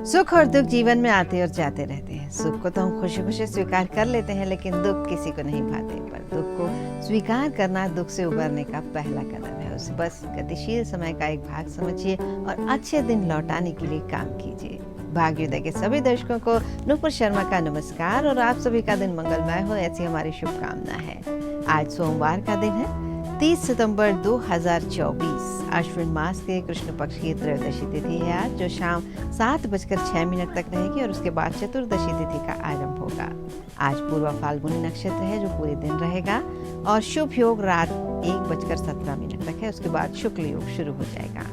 सुख और दुख जीवन में आते और जाते रहते हैं। सुख को तो हम खुशी खुशी स्वीकार कर लेते हैं, लेकिन दुख किसी को नहीं भाते। पर दुख को स्वीकार करना दुख से उबरने का पहला कदम है। उसे बस गतिशील समय का एक भाग समझिए और अच्छे दिन लौटाने के लिए काम कीजिए। भाग्योदय के सभी दर्शकों को नुपुर शर्मा का नमस्कार और आप सभी का दिन मंगलमय हो, ऐसी हमारी शुभकामना है। आज सोमवार का दिन है, 30 सितंबर 2024। अश्विन मास के कृष्ण पक्ष की त्रयोदशी तिथि है आज, जो शाम 7:06 तक रहेगी और उसके बाद चतुर्दशी तिथि का आरंभ होगा। आज पूर्व फाल्गुनी नक्षत्र है जो पूरे दिन रहेगा और शुभ योग रात 1:17 तक है। उसके बाद शुक्ल योग शुरू हो जाएगा।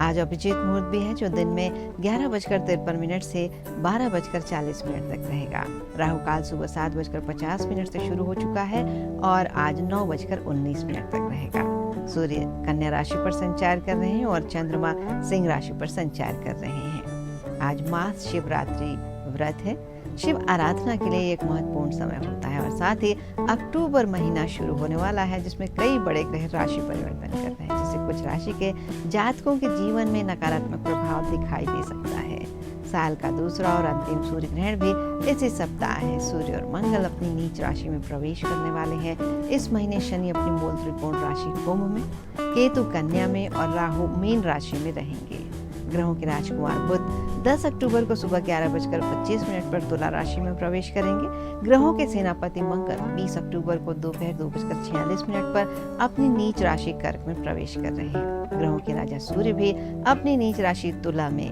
आज अभिजीत मुहूर्त भी है जो दिन में 11:53 से 12:40 तक रहेगा। राहु काल सुबह 7:50 से शुरू हो चुका है और आज 9:19 तक रहेगा। सूर्य कन्या राशि पर संचार कर रहे हैं और चंद्रमा सिंह राशि पर संचार कर रहे हैं। आज मास शिवरात्रि व्रत है। शिव आराधना के लिए एक महत्वपूर्ण समय होता है और साथ ही अक्टूबर महीना शुरू होने वाला है, जिसमें कई बड़े ग्रह राशि परिवर्तन कर रहे हैं, जिससे कुछ राशि के जातकों के जीवन में नकारात्मक प्रभाव दिखाई दे सकता है। साल का दूसरा और अंतिम सूर्य ग्रहण भी इसी सप्ताह है। सूर्य और मंगल अपनी नीच राशि में प्रवेश करने वाले हैं। इस महीने शनि अपनी मूल त्रिकोण राशि कुंभ में, केतु कन्या में और राहु मीन राशि में रहेंगे। ग्रहों के राजकुमार बुध 10 अक्टूबर को सुबह 11:25 पर तुला राशि में प्रवेश करेंगे। ग्रहों के सेनापति मंगल 20 अक्टूबर को दोपहर 2:46 पर अपनी नीच राशि कर्क में प्रवेश कर रहे हैं। ग्रहों के राजा सूर्य भी अपनी नीच राशि तुला में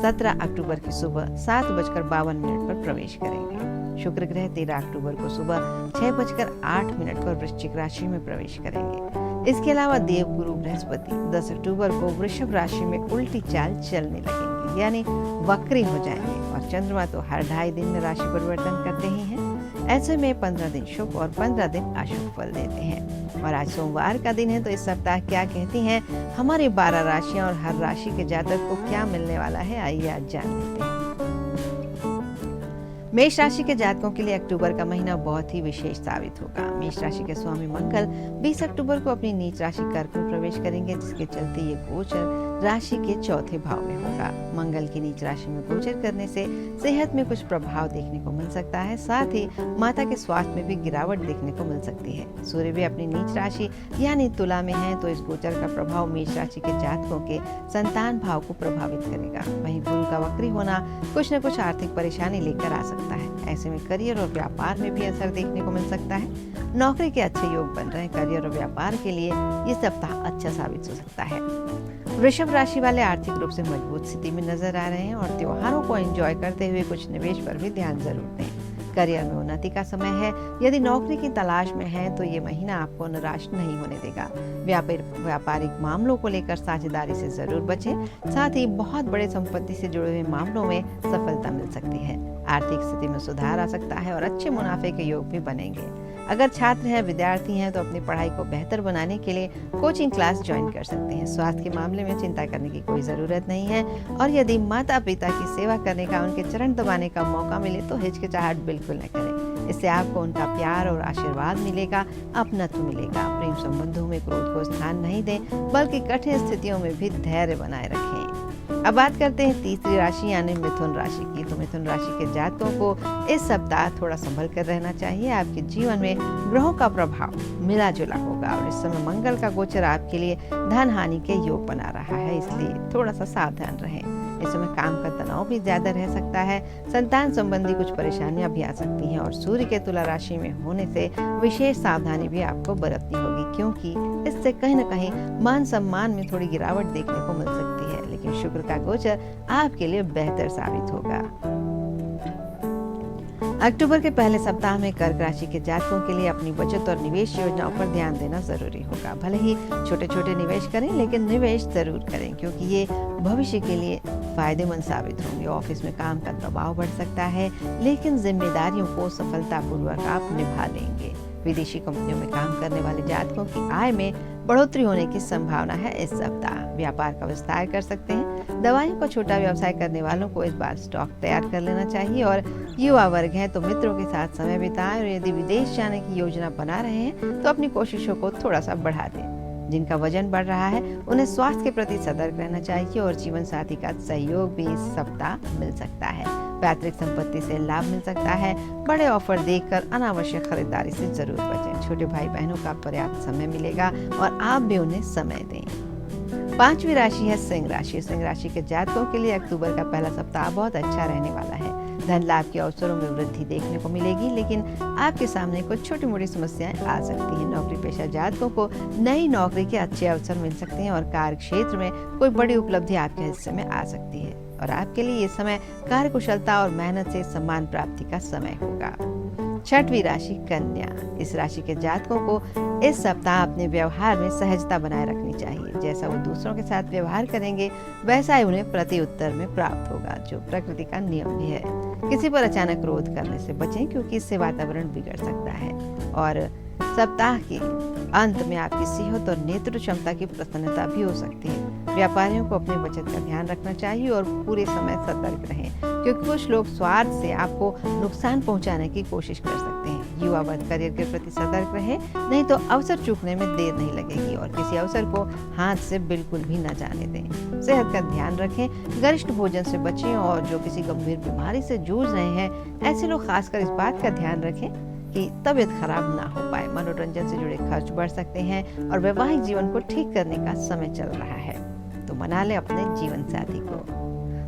17 अक्टूबर की सुबह 7:52 पर प्रवेश करेंगे। शुक्र ग्रह 13 अक्टूबर को सुबह 6:08 पर वृश्चिक राशि में प्रवेश करेंगे। इसके अलावा देवगुरु बृहस्पति 10 अक्टूबर को वृषभ राशि में उल्टी चाल चलने लगेंगे, यानी वक्री हो जाएंगे। और चंद्रमा तो हर 2.5 दिन में राशि परिवर्तन करते ही हैं। ऐसे में 15 दिन शुभ और 15 दिन अशुभ फल देते हैं। और आज सोमवार का दिन है, तो इस सप्ताह क्या कहती हैं हमारी 12 राशियां और हर राशि के जातक को क्या मिलने वाला है, आइए आज जान लेते हैं। मेष राशि के जातकों के लिए अक्टूबर का महीना बहुत ही विशेष साबित होगा। मेष राशि के स्वामी मंगल 20 अक्टूबर को अपनी नीच राशि कर्क में प्रवेश करेंगे, जिसके चलते ये गोचर राशि के चौथे भाव में होगा। मंगल की नीच राशि में गोचर करने से सेहत में कुछ प्रभाव देखने को मिल सकता है, साथ ही माता के स्वास्थ्य में भी गिरावट देखने को मिल सकती है। सूर्य भी अपनी नीच राशि यानी तुला में है, तो इस गोचर का प्रभाव मेष राशि के जातकों के संतान भाव को प्रभावित करेगा। वहीं गुरु का वक्री होना कुछ न कुछ आर्थिक परेशानी लेकर आ सकता है। ऐसे में करियर और व्यापार में भी असर देखने को मिल सकता है। नौकरी के अच्छे योग बन रहे हैं। करियर और व्यापार के लिए ये सप्ताह अच्छा साबित हो सकता है। वृषभ राशि वाले आर्थिक रूप से मजबूत स्थिति में नजर आ रहे हैं और त्योहारों को एंजॉय करते हुए कुछ निवेश पर भी ध्यान जरूर दें। करियर में उन्नति का समय है। यदि नौकरी की तलाश में है तो ये महीना आपको निराश नहीं होने देगा। व्यापारिक मामलों को लेकर साझेदारी से जरूर बचें। साथ ही बहुत बड़े संपत्ति से जुड़े हुए मामलों में सफलता मिल सकती है। आर्थिक स्थिति में सुधार आ सकता है और अच्छे मुनाफे के योग भी बनेंगे। अगर छात्र हैं, विद्यार्थी हैं, तो अपनी पढ़ाई को बेहतर बनाने के लिए कोचिंग क्लास ज्वाइन कर सकते हैं। स्वास्थ्य के मामले में चिंता करने की कोई जरूरत नहीं है और यदि माता पिता की सेवा करने का, उनके चरण दबाने का मौका मिले तो हिचकिचाहट बिल्कुल न करें। इससे आपको उनका प्यार और आशीर्वाद मिलेगा, अपनत्व मिलेगा। प्रेम संबंधों में क्रोध को स्थान नहीं दें, बल्कि कठिन स्थितियों में भी धैर्य बनाए रखें। अब बात करते हैं तीसरी राशि यानी मिथुन राशि की। तो मिथुन राशि के जातकों को इस सप्ताह थोड़ा संभल कर रहना चाहिए। आपके जीवन में ग्रहों का प्रभाव मिला जुला होगा और इस समय मंगल का गोचर आपके लिए धन हानि के योग बना रहा है, इसलिए थोड़ा सा सावधान रहें। इस समय काम का तनाव भी ज्यादा रह सकता है। संतान संबंधी कुछ परेशानियां भी आ सकती हैं और सूर्य के तुला राशि में होने से विशेष सावधानी भी आपको बरतनी होगी, क्योंकि इससे कहीं न कहीं मान सम्मान में थोड़ी गिरावट देखने को मिल सकती है। लेकिन शुक्र का गोचर आपके लिए बेहतर साबित होगा। अक्टूबर के पहले सप्ताह में कर्क राशि के जातकों के लिए अपनी बचत और निवेश योजनाओं पर ध्यान देना जरूरी होगा। भले ही छोटे छोटे निवेश करें, लेकिन निवेश जरूर करें, क्योंकि ये भविष्य के लिए फायदेमंद साबित होंगे। ऑफिस में काम का दबाव बढ़ सकता है, लेकिन जिम्मेदारियों को सफलतापूर्वक आप निभा लेंगे। विदेशी कंपनियों में काम करने वाले जातकों की आय में बढ़ोतरी होने की संभावना है। इस सप्ताह व्यापार का विस्तार कर सकते हैं। दवाइयों का छोटा व्यवसाय करने वालों को इस बार स्टॉक तैयार कर लेना चाहिए। और युवा वर्ग है तो मित्रों के साथ समय बिताएं और यदि विदेश जाने की योजना बना रहे हैं तो अपनी कोशिशों को थोड़ा सा बढ़ा दें। जिनका वजन बढ़ रहा है उन्हें स्वास्थ्य के प्रति सतर्क रहना चाहिए और जीवन साथी का सहयोग भी इस सप्ताह मिल सकता है। पैतृक संपत्ति से लाभ मिल सकता है। बड़े ऑफर देखकर अनावश्यक खरीदारी से जरूर बचें। छोटे भाई बहनों का पर्याप्त समय मिलेगा और आप भी उन्हें समय दें। 5वीं राशि है सिंह राशि। सिंह राशि के जातकों के लिए अक्टूबर का पहला सप्ताह बहुत अच्छा रहने वाला है। धन लाभ के अवसरों में वृद्धि देखने को मिलेगी, लेकिन आपके सामने कुछ छोटी मोटी समस्याएं आ सकती हैं। नौकरी पेशा जातकों को नई नौकरी के अच्छे अवसर मिल सकते हैं और कार्य क्षेत्र में कोई बड़ी उपलब्धि आपके हिस्से में आ सकती है और आपके लिए ये समय कार्य कुशलता और मेहनत से सम्मान प्राप्ति का समय होगा। 6वीं राशि कन्या। इस राशि के जातकों को इस सप्ताह अपने व्यवहार में सहजता बनाए रखनी चाहिए। जैसा वो दूसरों के साथ व्यवहार करेंगे वैसा ही उन्हें प्रति उत्तर में प्राप्त होगा, जो प्रकृति का नियम भी है। किसी पर अचानक क्रोध करने से बचें, क्योंकि इससे वातावरण बिगड़ सकता है। और सप्ताह के अंत में आपकी सेहत और नेतृत्व क्षमता की प्रसन्नता भी हो सकती है। व्यापारियों को अपनी बचत का ध्यान रखना चाहिए और पूरे समय सतर्क रहें, क्योंकि कुछ लोग स्वार्थ से आपको नुकसान पहुंचाने की कोशिश कर सकते हैं। युवा वर्ग करियर के प्रति सतर्क रहें, नहीं तो अवसर चूकने में देर नहीं लगेगी और किसी अवसर को हाथ से बिल्कुल भी न जाने दें। सेहत का ध्यान रखें, गरिष्ठ भोजन से बचें और जो किसी गंभीर बीमारी से जूझ रहे हैं ऐसे लोग खासकर इस बात का ध्यान रखें कि तबीयत खराब ना हो पाए। मनोरंजन से जुड़े खर्च बढ़ सकते हैं और वैवाहिक जीवन को ठीक करने का समय चल रहा है, तो मना ले अपने जीवन साथी को।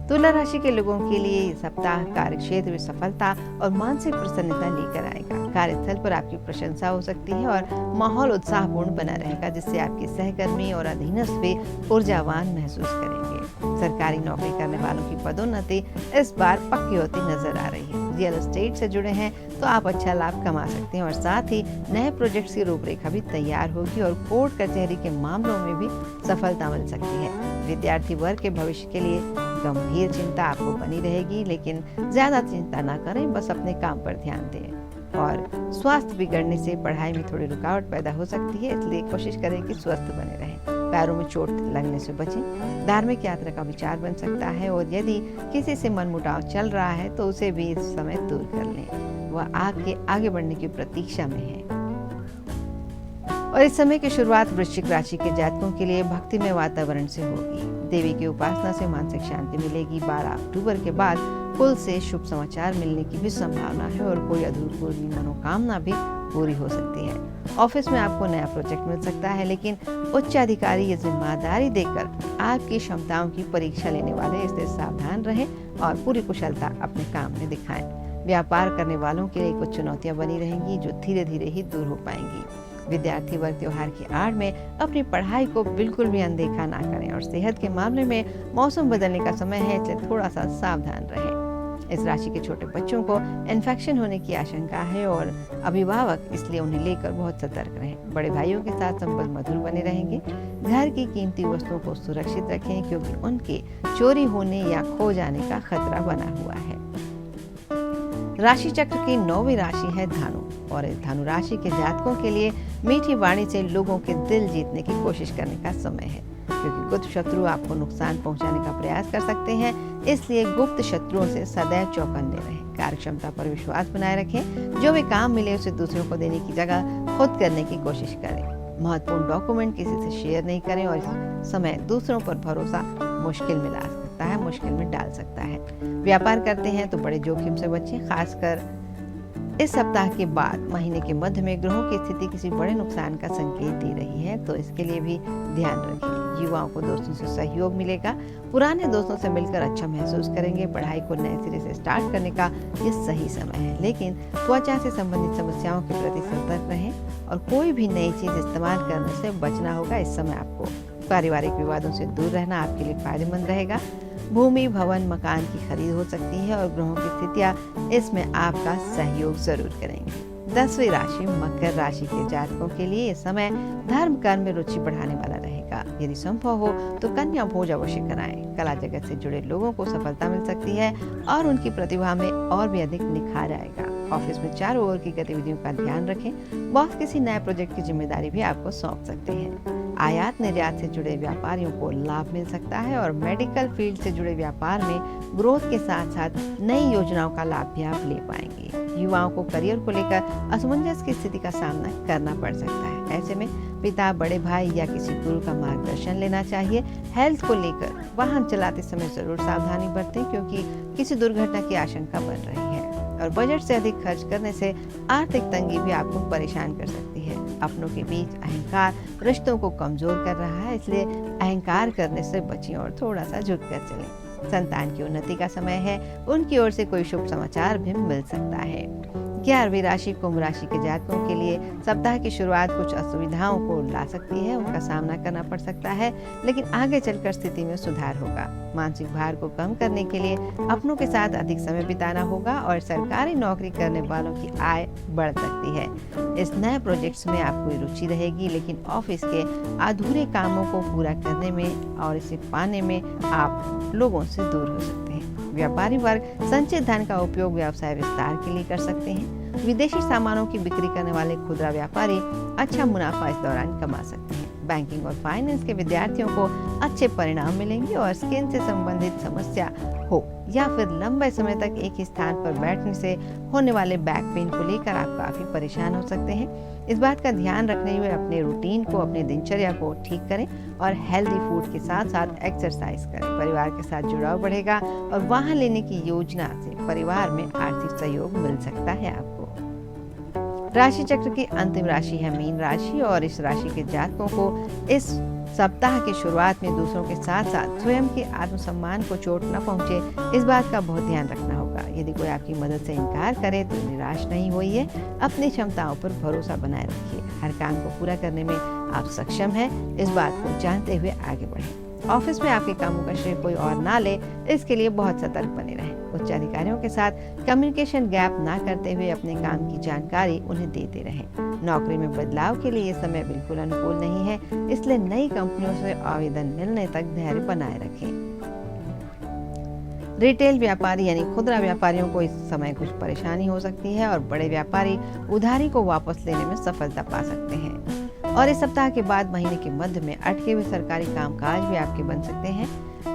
तुला राशि के लोगों के लिए ये सप्ताह कार्य क्षेत्र में सफलता और मानसिक प्रसन्नता लेकर आएगा। कार्यस्थल पर आपकी प्रशंसा हो सकती है और माहौल उत्साहपूर्ण बना रहेगा, जिससे आपके सहकर्मी और अधीनस्थ भी ऊर्जावान महसूस करेंगे। सरकारी नौकरी करने वालों की पदोन्नति इस बार पक्की होती नजर आ रही है। रियल एस्टेट से जुड़े हैं तो आप अच्छा लाभ कमा सकते हैं और साथ ही नए प्रोजेक्ट्स की रूपरेखा भी तैयार होगी और कोर्ट कचहरी के मामलों में भी सफलता मिल सकती है। विद्यार्थी वर्ग के भविष्य के लिए गंभीर चिंता आपको बनी रहेगी, लेकिन ज्यादा चिंता ना करें, बस अपने काम पर ध्यान दें। और स्वास्थ्य बिगड़ने से पढ़ाई में थोड़ी रुकावट पैदा हो सकती है, इसलिए कोशिश करें कि स्वस्थ बने रहें। पैरों में चोट लगने से बचें। धार्मिक यात्रा का विचार बन सकता है और यदि किसी से मनमुटाव चल रहा है तो उसे भी इस समय दूर कर लें। वह आपके आगे बढ़ने की प्रतीक्षा में है। और इस समय की शुरुआत वृश्चिक राशि के जातकों के लिए भक्तिमय वातावरण से होगी। देवी की उपासना से मानसिक शांति मिलेगी। 12 अक्टूबर के बाद कुल से शुभ समाचार मिलने की भी संभावना है और कोई अधूरी मनोकामना भी पूरी हो सकती है। ऑफिस में आपको नया प्रोजेक्ट मिल सकता है, लेकिन उच्च अधिकारी ये जिम्मेदारी देकर आपकी क्षमताओं की परीक्षा लेने वाले, इसलिए सावधान रहें और पूरी कुशलता अपने काम में दिखाएं। व्यापार करने वालों के लिए कुछ चुनौतियां बनी रहेंगी, जो धीरे धीरे ही दूर हो पाएंगी। विद्यार्थी वर्ग त्योहार की आड़ में अपनी पढ़ाई को बिल्कुल भी अनदेखा ना करें और सेहत के मामले में मौसम बदलने का समय है, इसलिए थोड़ा सा सावधान रहें। इस राशि के छोटे बच्चों को इन्फेक्शन होने की आशंका है और अभिभावक इसलिए उन्हें लेकर बहुत सतर्क रहें। बड़े भाइयों के साथ संबंध मधुर बने रहेंगे। घर की कीमती वस्तुओं को सुरक्षित रखें, क्योंकि उनके चोरी होने या खो जाने का खतरा बना हुआ है। राशि चक्र की 9वीं राशि है धनु और इस धनु राशि के जातकों के लिए मीठी वाणी से लोगों के दिल जीतने की कोशिश करने का समय है, क्योंकि गुप्त शत्रु आपको नुकसान पहुंचाने का प्रयास कर सकते हैं, इसलिए गुप्त शत्रुओं से सदैव चौकन्ने रहें। कार्यक्षमता पर विश्वास बनाए रखें। जो भी काम मिले उसे दूसरों को देने की जगह खुद करने की कोशिश करें। महत्वपूर्ण डॉक्यूमेंट किसी से शेयर नहीं करें और इस समय दूसरों पर भरोसा मुश्किल में ला सकता है, मुश्किल में डाल सकता है। व्यापार करते हैं तो बड़े जोखिम से बचें। खासकर इस सप्ताह के बाद महीने के मध्य में ग्रहों की स्थिति किसी बड़े नुकसान का संकेत दे रही है, तो इसके लिए भी ध्यान रखें। युवाओं को दोस्तों से सहयोग मिलेगा। पुराने दोस्तों से मिलकर अच्छा महसूस करेंगे। पढ़ाई को नए सिरे से स्टार्ट करने का ये सही समय है, लेकिन त्वचा से संबंधित समस्याओं के प्रति सतर्क रहें और कोई भी नई चीज इस्तेमाल करने से बचना होगा। इस समय आपको पारिवारिक विवादों से दूर रहना आपके लिए फायदेमंद रहेगा। भूमि, भवन, मकान की खरीद हो सकती है और ग्रहों की स्थितियां इसमें आपका सहयोग जरूर करेंगी। 10वीं राशि मकर राशि के जातकों के लिए यह समय धर्म कर्म में रुचि बढ़ाने वाला रहेगा। यदि संभव हो तो कन्या भोज अवश्य कराएं। कला जगत से जुड़े लोगों को सफलता मिल सकती है और उनकी प्रतिभा में और भी अधिक निखार आएगा। ऑफिस में चारों ओर की गतिविधियों का ध्यान रखें। बॉस किसी नए प्रोजेक्ट की जिम्मेदारी भी आपको सौंप सकते हैं। आयात निर्यात से जुड़े व्यापारियों को लाभ मिल सकता है और मेडिकल फील्ड से जुड़े व्यापार में ग्रोथ के साथ साथ नई योजनाओं का लाभ भी आप ले पाएंगे। युवाओं को करियर को लेकर असमंजस की स्थिति का सामना करना पड़ सकता है। ऐसे में पिता, बड़े भाई या किसी गुरु का मार्गदर्शन लेना चाहिए। हेल्थ को लेकर वाहन चलाते समय जरूर सावधानी बरतें, क्योंकि किसी दुर्घटना की आशंका बन रही है और बजट से अधिक खर्च करने से आर्थिक तंगी भी आपको परेशान कर सकती है। अपनों के बीच अहंकार रिश्तों को कमजोर कर रहा है, इसलिए अहंकार करने से बचिए और थोड़ा सा झुक कर चलें। संतान की उन्नति का समय है, उनकी ओर से कोई शुभ समाचार भी मिल सकता है। 11वीं राशि कुंभ राशि के जातकों के लिए सप्ताह की शुरुआत कुछ असुविधाओं को ला सकती है, उनका सामना करना पड़ सकता है, लेकिन आगे चलकर स्थिति में सुधार होगा। मानसिक भार को कम करने के लिए अपनों के साथ अधिक समय बिताना होगा और सरकारी नौकरी करने वालों की आय बढ़ सकती है। इस नए प्रोजेक्ट्स में आपको रुचि रहेगी, लेकिन ऑफिस के अधूरे कामों को पूरा करने में और इसे पाने में आप लोगों से दूर हो सकते हैं। व्यापारी वर्ग संचित धन का उपयोग व्यवसाय विस्तार के लिए कर सकते हैं। विदेशी सामानों की बिक्री करने वाले खुदरा व्यापारी अच्छा मुनाफा इस दौरान कमा सकते हैं। बैंकिंग और फाइनेंस के विद्यार्थियों को अच्छे परिणाम मिलेंगे और स्किन से संबंधित समस्या हो या फिर लंबे समय तक एक ही स्थान पर बैठने से होने वाले बैक पेन को लेकर आप काफी परेशान हो सकते हैं। इस बात का ध्यान रखते हुए अपने रूटीन को, अपने दिनचर्या को ठीक करें और हेल्दी फूड के साथ साथ एक्सरसाइज करें। परिवार के साथ जुड़ाव बढ़ेगा और वाहन लेने की योजना से परिवार में आर्थिक सहयोग मिल सकता है आपको। राशि चक्र की अंतिम राशि है मीन राशि और इस राशि के जातकों को इस सप्ताह की शुरुआत में दूसरों के साथ साथ स्वयं के आत्मसम्मान को चोट न पहुंचे, इस बात का बहुत ध्यान रखना होगा। यदि कोई आपकी मदद से इनकार करे तो निराश नहीं होइए, अपनी क्षमताओं पर भरोसा बनाए रखिए। हर काम को पूरा करने में आप सक्षम हैं, इस बात को जानते हुए आगे बढ़ें। ऑफिस में आपके कामों का श्रेय कोई और ना ले, इसके लिए बहुत सतर्क बने रहें। उच्च अधिकारियों के साथ कम्युनिकेशन गैप ना करते हुए अपने काम की जानकारी उन्हें देते रहें। नौकरी में बदलाव के लिए ये समय बिल्कुल अनुकूल नहीं है, इसलिए नई कंपनियों से आवेदन मिलने तक धैर्य बनाए रखें। रिटेल व्यापारी यानी खुदरा व्यापारियों को इस समय कुछ परेशानी हो सकती है और बड़े व्यापारी उधारी को वापस लेने में सफलता पा सकते हैं। और इस सप्ताह के बाद महीने के मध्य में अटके हुए सरकारी कामकाज भी आपके बन सकते हैं।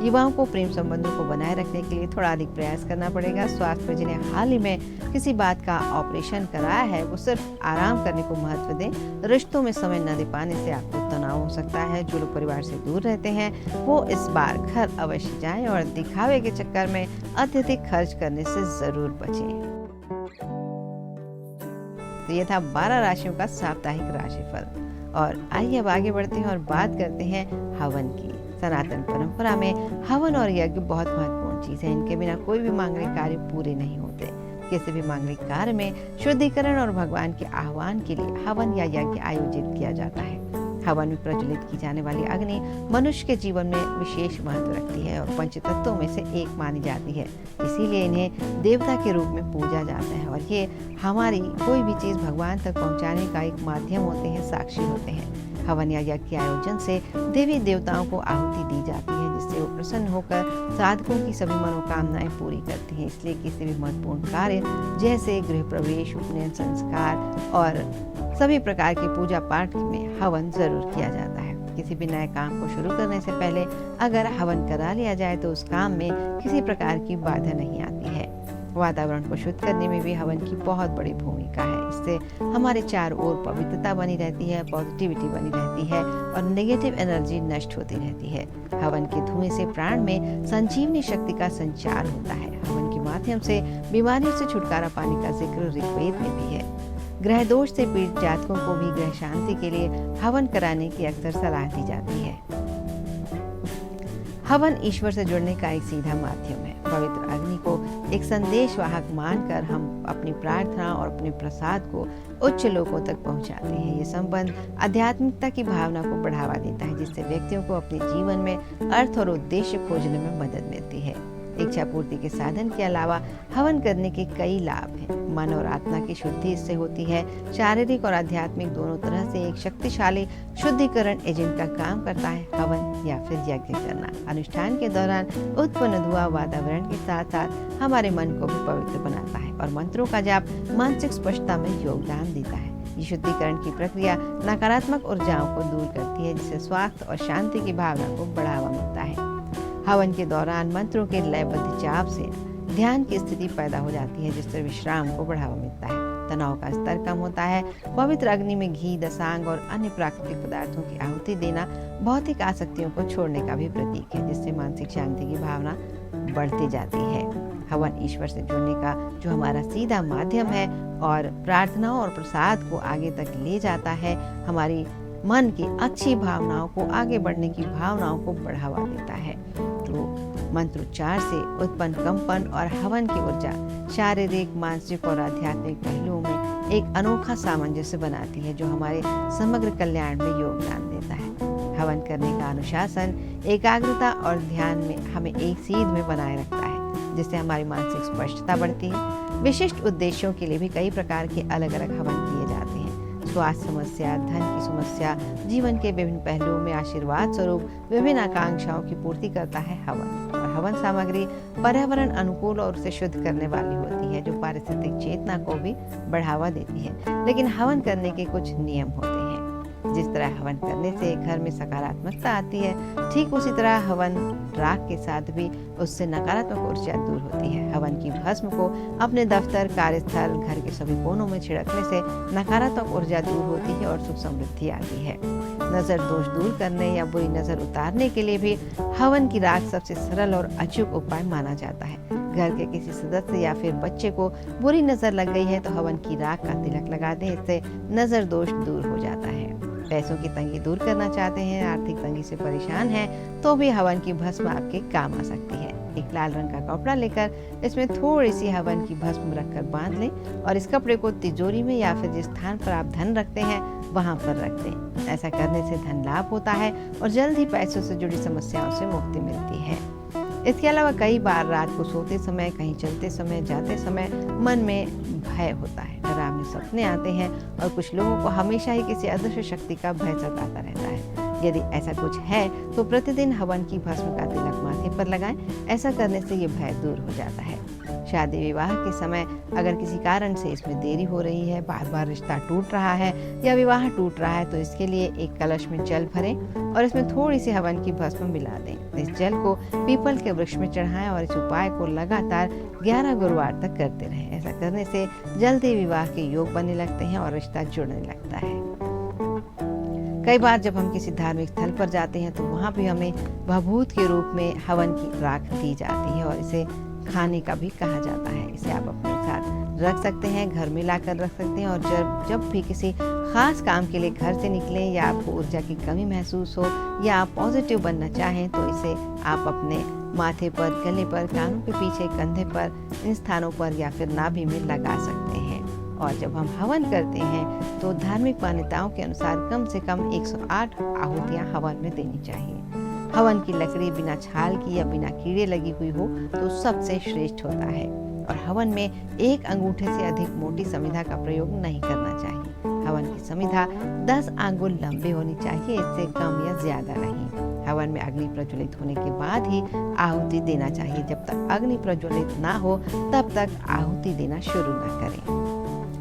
युवाओं को प्रेम संबंधों को बनाए रखने के लिए थोड़ा अधिक प्रयास करना पड़ेगा। स्वास्थ्य पर जिन्हें हाल ही में किसी बात का ऑपरेशन कराया है, वो सिर्फ आराम करने को महत्व दें। रिश्तों में समय न दे पाने से आपको तनाव हो सकता है। जो लोग परिवार से दूर रहते हैं वो इस बार घर अवश्य जाएं और दिखावे के चक्कर में अत्यधिक खर्च करने से जरूर बचें। तो ये था 12 राशियों का साप्ताहिक राशिफल। और आइए अब आगे बढ़ते हैं और बात करते हैं हवन की। सनातन परंपरा में हवन और यज्ञ बहुत महत्वपूर्ण चीज है। इनके बिना कोई भी मांगलिक कार्य पूरे नहीं होते। किसी भी मांगलिक कार्य में शुद्धिकरण और भगवान के आह्वान के लिए हवन या यज्ञ आयोजित किया जाता है। हवन में प्रज्वलित की जाने वाली अग्नि मनुष्य के जीवन में विशेष महत्व रखती है और पंचतत्वों में से एक मानी जाती है। इसीलिए इन्हें देवता के रूप में पूजा जाता है और ये हमारी कोई भी चीज भगवान तक पहुंचाने का एक माध्यम होते हैं, साक्षी होते हैं। हवन या यज्ञ के आयोजन से देवी देवताओं को आहुति दी जाती है, जिससे वो प्रसन्न होकर साधकों की सभी मनोकामनाएं पूरी करती हैं। इसलिए किसी भी महत्वपूर्ण कार्य जैसे गृह प्रवेश, उपनयन संस्कार और सभी प्रकार के पूजा पाठ में हवन जरूर किया जाता है। किसी भी नए काम को शुरू करने से पहले अगर हवन करा लिया जाए तो उस काम में किसी प्रकार की बाधा नहीं आती है। वातावरण को शुद्ध करने में भी हवन की बहुत बड़ी भूमिका है। इससे हमारे चारों ओर पवित्रता बनी रहती है, पॉजिटिविटी बनी रहती है और नेगेटिव एनर्जी नष्ट होती रहती है। हवन के धुएं से प्राण में संजीवनी शक्ति का संचार होता है। हवन के माध्यम से बीमारियों से छुटकारा पाने का जिक्र ऋग्वेद में भी है। ग्रह दोष से पीड़ित जातकों को भी ग्रह शांति के लिए हवन कराने की अक्सर सलाह दी जाती है। हवन ईश्वर से जुड़ने का एक सीधा माध्यम है। पवित्र अग्नि को एक संदेश वाहक मानकर हम अपनी प्रार्थना और अपने प्रसाद को उच्च लोकों तक पहुंचाते हैं। ये संबंध आध्यात्मिकता की भावना को बढ़ावा देता है, जिससे व्यक्तियों को अपने जीवन में अर्थ और उद्देश्य खोजने में मदद मिलती है। इच्छा पूर्ति के साधन के अलावा हवन करने के कई लाभ हैं। मन और आत्मा की शुद्धि इससे होती है। शारीरिक और आध्यात्मिक दोनों तरह से एक शक्तिशाली शुद्धिकरण एजेंट का काम करता है हवन या फिर यज्ञ करना। अनुष्ठान के दौरान उत्पन्न धुआं वातावरण के साथ साथ हमारे मन को भी पवित्र बनाता है और मंत्रों का जाप मानसिक स्पष्टता में योगदान देता है। ये शुद्धिकरण की प्रक्रिया नकारात्मक ऊर्जाओं को दूर करती है, जिससे स्वास्थ्य और शांति की भावना को बढ़ावा मिलता है। हवन के दौरान मंत्रों के लयबद्ध जाप से ध्यान की स्थिति पैदा हो जाती है, जिससे विश्राम को बढ़ावा मिलता है, तनाव का स्तर कम होता है। पवित्र अग्नि में घी, दसांग और अन्य प्राकृतिक पदार्थों की आहुति देना भौतिक आसक्तियों को छोड़ने का भी प्रतीक है, जिससे मानसिक शांति की भावना बढ़ती जाती है। हवन ईश्वर से जुड़ने का जो हमारा सीधा माध्यम है और प्रार्थनाओं और प्रसाद को आगे तक ले जाता है, हमारी मन की अच्छी भावनाओं को, आगे बढ़ने की भावनाओं को बढ़ावा देता है। तो मंत्रोच्चार से उत्पन्न कंपन और हवन की ऊर्जा शारीरिक, मानसिक और आध्यात्मिक पहलुओं में एक अनोखा सामंजस्य बनाती है, जो हमारे समग्र कल्याण में योगदान देता है। हवन करने का अनुशासन एकाग्रता और ध्यान में हमें एक सीध में बनाए रखता है, जिससे हमारी मानसिक स्पष्टता बढ़ती है। विशिष्ट उद्देश्यों के लिए भी कई प्रकार के अलग अलग हवन किए जाते हैं। स्वास्थ्य समस्या, धन की समस्या, जीवन के विभिन्न पहलुओं में आशीर्वाद स्वरूप विभिन्न आकांक्षाओं की पूर्ति करता है हवन। और हवन सामग्री पर्यावरण अनुकूल और उसे शुद्ध करने वाली होती है, जो पारिस्थितिक चेतना को भी बढ़ावा देती है। लेकिन हवन करने के कुछ नियम होते हैं। जिस तरह हवन करने से घर में सकारात्मकता आती है, ठीक उसी तरह हवन राख के साथ भी उससे नकारात्मक ऊर्जा दूर होती है। हवन की भस्म को अपने दफ्तर, कार्यस्थल, घर के सभी कोनों में छिड़कने से नकारात्मक ऊर्जा दूर होती है और सुख समृद्धि आती है। नजर दोष दूर करने या बुरी नजर उतारने के लिए भी हवन की राख सबसे सरल और अचूक उपाय माना जाता है। घर के किसी सदस्य या फिर बच्चे को बुरी नजर लग गई है तो हवन की राख का तिलक लगा दें, इससे नजर दोष दूर हो जाता है। पैसों की तंगी दूर करना चाहते हैं, आर्थिक तंगी से परेशान हैं, तो भी हवन की भस्म आपके काम आ सकती है। एक लाल रंग का कपड़ा लेकर इसमें थोड़ी सी हवन की भस्म रखकर बांध लें और इस कपड़े को तिजोरी में या फिर जिस स्थान पर आप धन रखते हैं वहां पर रख दें। ऐसा करने से धन लाभ होता है और जल्द ही पैसों से जुड़ी समस्याओं से मुक्ति मिलती है। इसके अलावा कई बार रात को सोते समय, कहीं चलते समय, जाते समय मन में भय होता है, डरावने सपने आते हैं और कुछ लोगों को हमेशा ही किसी अदृश्य शक्ति का भय सताता रहता है। यदि ऐसा कुछ है तो प्रतिदिन हवन की भस्म का तिलक माथे पर लगाएं। ऐसा करने से ये भय दूर हो जाता है। शादी विवाह के समय अगर किसी कारण से इसमें देरी हो रही है, बार बार रिश्ता टूट रहा है या विवाह टूट रहा है, तो इसके लिए एक कलश में जल भरें और इसमें थोड़ी सी हवन की भस्म मिला दें। इस जल को पीपल के वृक्ष में चढ़ाएं और इस उपाय को लगातार 11 गुरुवार तक करते रहें। ऐसा करने से जल्दी विवाह के योग बनने लगते हैं और रिश्ता जुड़ने लगता है। कई बार जब हम किसी धार्मिक स्थल पर जाते हैं तो वहाँ भी हमें भभूत के रूप में हवन की राख दी जाती है और इसे खाने का भी कहा जाता है। इसे आप अपने साथ रख सकते हैं, घर में लाकर रख सकते हैं और जब भी किसी खास काम के लिए घर से निकलें या आपको ऊर्जा की कमी महसूस हो या आप पॉजिटिव बनना चाहें तो इसे आप अपने माथे पर, गले पर, कानों के पीछे, कंधे पर, इन स्थानों पर या फिर नाभि में लगा सकते हैं। और जब हम हवन करते हैं तो धार्मिक मान्यताओं के अनुसार कम से कम 108 आहुतियाँ हवन में देनी चाहिए। हवन की लकड़ी बिना छाल की या बिना कीड़े लगी हुई हो तो सबसे श्रेष्ठ होता है और हवन में एक अंगूठे से अधिक मोटी समिधा का प्रयोग नहीं करना चाहिए। हवन की समिधा 10 आंगुल लंबे होनी चाहिए, इससे कम या ज्यादा नहीं। हवन में अग्नि प्रज्वलित होने के बाद ही आहुति देना चाहिए। जब तक अग्नि प्रज्वलित ना हो तब तक आहुति देना शुरू न करें।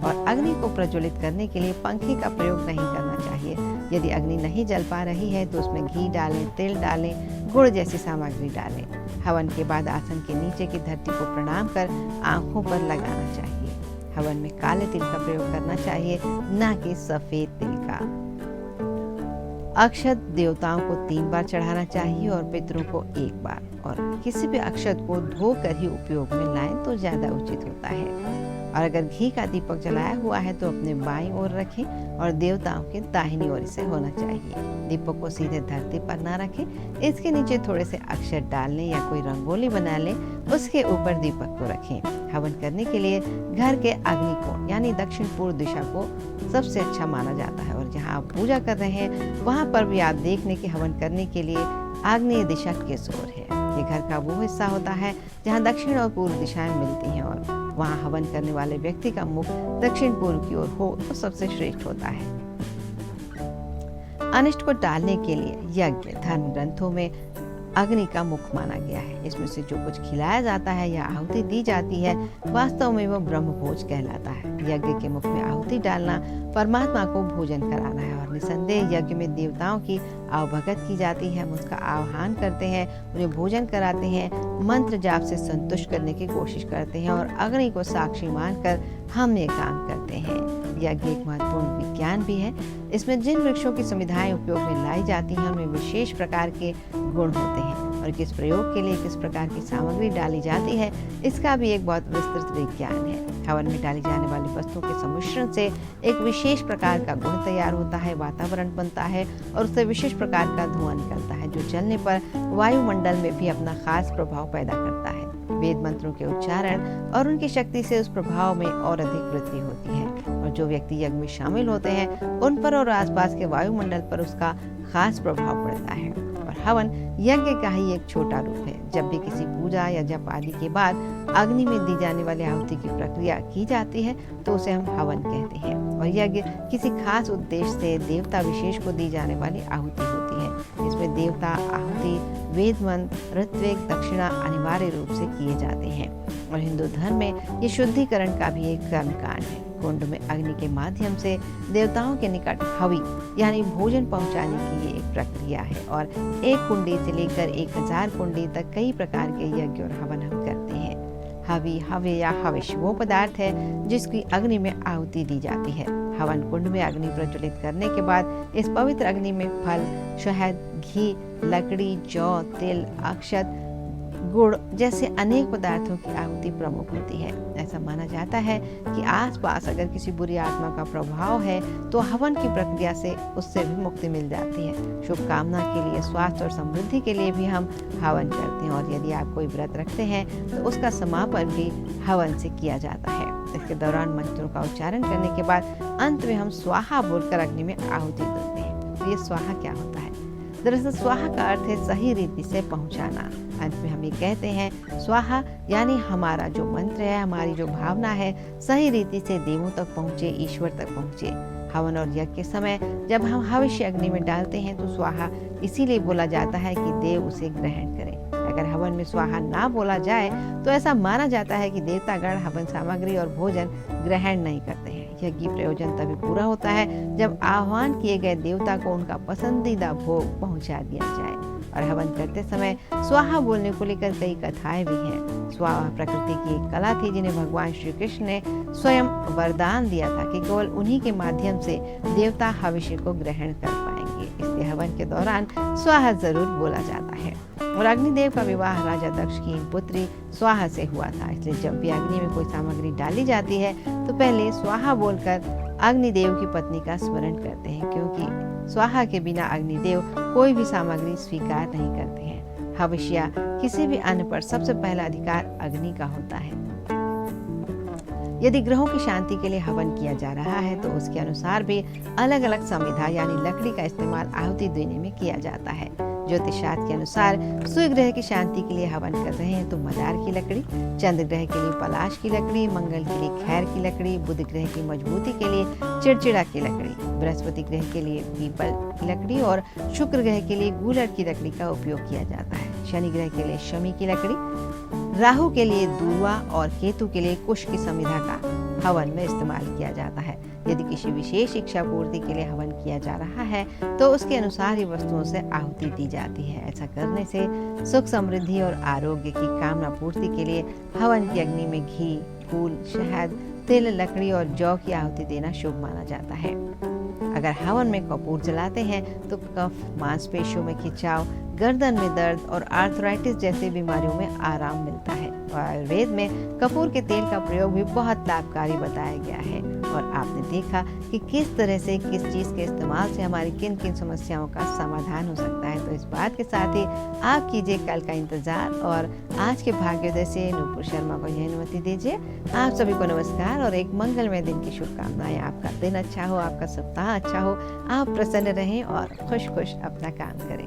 और अग्नि को प्रज्वलित करने के लिए पंखे का प्रयोग नहीं करना चाहिए। यदि अग्नि नहीं जल पा रही है तो उसमें घी डालें, तेल डालें, गुड़ जैसी सामग्री डालें। हवन के बाद आसन के नीचे की धरती को प्रणाम कर आंखों पर लगाना चाहिए। हवन में काले तिल का प्रयोग करना चाहिए, न कि सफेद तिल का। अक्षत देवताओं को 3 बार चढ़ाना चाहिए और पितरों को 1 बार। और किसी भी अक्षत को धोकर ही उपयोग में लाएं तो ज्यादा उचित होता है। और अगर घी का दीपक जलाया हुआ है तो अपने बाईं ओर रखें और देवताओं के दाहिनी ओर से होना चाहिए। दीपक को सीधे धरती पर ना रखें, इसके नीचे थोड़े से अक्षर डाल लें या कोई रंगोली बना लें, उसके ऊपर दीपक को रखें। हवन करने के लिए घर के अग्निकोण यानी दक्षिण पूर्व दिशा को सबसे अच्छा माना जाता है और जहाँ आप पूजा कर रहे हैं वहाँ पर भी आप देख लें कि हवन करने के लिए आग्नेय दिशा किस ओर है। ये घर का वो हिस्सा होता है जहाँ दक्षिण और पूर्व दिशाएं मिलती हैं और वहाँ हवन करने वाले व्यक्ति का मुख दक्षिण पूर्व की ओर हो तो सबसे श्रेष्ठ होता है। अनिष्ट को टालने के लिए यज्ञ धर्म ग्रंथों में अग्नि का मुख माना गया है। इसमें से जो कुछ खिलाया जाता है या आहुति दी जाती है वास्तव में वो ब्रह्म भोज कहलाता है। यज्ञ के मुख में आहुति डालना परमात्मा को भोजन कराना है और निसंदेह यज्ञ में देवताओं की आवभगत की जाती है। हम उसका आह्वान करते हैं, उन्हें भोजन कराते हैं, मंत्र जाप से संतुष्ट करने की कोशिश करते हैं और अग्नि को साक्षी मानकर हम ये काम करते हैं। यज्ञ एक महत्वपूर्ण विज्ञान भी है। इसमें जिन वृक्षों की संविधाएं उपयोग में लाई जाती हैं उनमें विशेष प्रकार के गुण होते हैं और किस प्रयोग के लिए किस प्रकार की सामग्री डाली जाती है इसका भी एक बहुत विस्तृत विज्ञान है। हवन में डाली जाने वाली वस्तुओं के सम्मिश्रण से एक विशेष प्रकार का गुण तैयार होता है, वातावरण बनता है और उससे विशेष प्रकार का धुआं निकलता है जो जलने पर वायुमंडल में भी अपना खास प्रभाव पैदा करता है। वेद मंत्रों के उच्चारण और उनकी शक्ति से उस प्रभाव में और अधिक वृद्धि होती है और जो व्यक्ति यज्ञ में शामिल होते हैं उन पर और आसपास के वायुमंडल पर उसका खास प्रभाव पड़ता है। और हवन यज्ञ का ही एक छोटा रूप है। जब भी किसी पूजा या जप आदि के बाद अग्नि में दी जाने वाली आहुति की प्रक्रिया की जाती है तो उसे हम हवन कहते हैं और यज्ञ किसी खास उद्देश्य से देवता विशेष को दी जाने वाली आहुति होती है। इसमें देवता आहुति, वेद मंत्र, ऋत्विक, दक्षिणा अनिवार्य रूप से किए जाते हैं और हिंदू धर्म में ये शुद्धिकरण का भी एक कर्मकांड है। कुंड में अग्नि के माध्यम से देवताओं के निकट हवि यानी भोजन पहुंचाने की ये एक प्रक्रिया है और एक कुंडी से लेकर 1000 कुंडी तक कई प्रकार के यज्ञ और हवन हम करते हैं। हवि, हव्य या हविष वो पदार्थ है जिसकी अग्नि में आहुति दी जाती है। हवन कुंड में अग्नि प्रज्वलित करने के बाद इस पवित्र अग्नि में फल, शहद, घी, लकड़ी, जौ, तिल, अक्षत, गुड़ जैसे अनेक पदार्थों की आहुति प्रमुख होती है। ऐसा माना जाता है कि आसपास अगर किसी बुरी आत्मा का प्रभाव है तो हवन की प्रक्रिया से उससे भी मुक्ति मिल जाती है। शुभ कामना के लिए, स्वास्थ्य और समृद्धि के लिए भी हम हवन करते हैं और यदि आप कोई व्रत रखते हैं तो उसका समापन भी हवन से किया जाता है। इसके दौरान मंत्रों का उच्चारण करने के बाद अंत में हम स्वाहा बोलकर अग्नि में आहुति देते हैं। तो ये स्वाहा क्या होता है? दरअसल स्वाहा का अर्थ है सही रीति से पहुंचाना। अंत में हम ये कहते हैं स्वाहा यानी हमारा जो मंत्र है, हमारी जो भावना है सही रीति से देवों तक पहुंचे, ईश्वर तक पहुंचे। हवन और यज्ञ के समय जब हम हविष्य अग्नि में डालते हैं तो स्वाहा इसीलिए बोला जाता है कि देव उसे ग्रहण करें। अगर हवन में स्वाहा ना बोला जाए तो ऐसा माना जाता है कि देवतागण हवन सामग्री और भोजन ग्रहण नहीं करते हैं। यज्ञ प्रयोजन तभी पूरा होता है जब आह्वान किए गए देवता को उनका पसंदीदा भोग पहुंचा दिया जाए। और हवन करते समय स्वाहा बोलने को लेकर कई कथाएं भी हैं। स्वाहा प्रकृति की एक कला थी जिन्हें भगवान श्री कृष्ण ने स्वयं वरदान दिया था कि केवल उन्हीं के माध्यम से देवता हविष्य को ग्रहण कर पाएंगे। इसलिए हवन के दौरान स्वाहा जरूर बोला जाता है। और अग्निदेव का विवाह राजा दक्ष की पुत्री स्वाहा से हुआ था। इसलिए जब भी अग्नि में कोई सामग्री डाली जाती है तो पहले स्वाहा बोलकर अग्निदेव की पत्नी का स्मरण करते हैं, क्योंकि स्वाहा के बिना अग्निदेव कोई भी सामग्री स्वीकार नहीं करते हैं। हविष्य या किसी भी अन्न पर सबसे पहला अधिकार अग्नि का होता है। यदि ग्रहों की शांति के लिए हवन किया जा रहा है तो उसके अनुसार भी अलग अलग संविधा यानी लकड़ी का इस्तेमाल आहुति देने में किया जाता है। ज्योतिषशास्त्र के अनुसार सूर्य ग्रह की शांति के लिए हवन कर रहे हैं तो मदार की लकड़ी, चंद्र ग्रह के लिए पलाश की लकड़ी, मंगल के लिए खैर की लकड़ी, बुध ग्रह की मजबूती के लिए चिड़चिड़ा की लकड़ी, बृहस्पति ग्रह के लिए पीपल की लकड़ी और शुक्र ग्रह के लिए गूलर की लकड़ी का उपयोग किया जाता है। शनि ग्रह के लिए शमी की लकड़ी, राहु के लिए दूर्वा और केतु के लिए कुश की संविधा का हवन में इस्तेमाल किया जाता है। यदि किसी विशेष इच्छा पूर्ति के लिए हवन किया जा रहा है तो उसके अनुसार ही वस्तुओं से आहुति दी जाती है। ऐसा करने से सुख, समृद्धि और आरोग्य की कामना पूर्ति के लिए हवन की अग्नि में घी, फूल, शहद, तिल, लकड़ी और जौ की आहुति देना शुभ माना जाता है। अगर हवन में कपूर जलाते हैं तो कफ, मांसपेशियों में खिंचाव, गर्दन में दर्द और आर्थराइटिस जैसी बीमारियों में आराम मिलता है। और आयुर्वेद में कपूर के तेल का प्रयोग भी बहुत लाभकारी बताया गया है। और आपने देखा कि किस तरह से किस चीज़ के इस्तेमाल से हमारी किन किन समस्याओं का समाधान हो सकता है। तो इस बात के साथ ही आप कीजिए कल का इंतजार और आज के भाग्योदय से नूपुर शर्मा को यह अनुमति दीजिए। आप सभी को नमस्कार और एक मंगलमय दिन की शुभकामनाएं। आपका दिन अच्छा हो, आपका सप्ताह अच्छा हो, आप प्रसन्न रहें और खुश खुश अपना काम करें।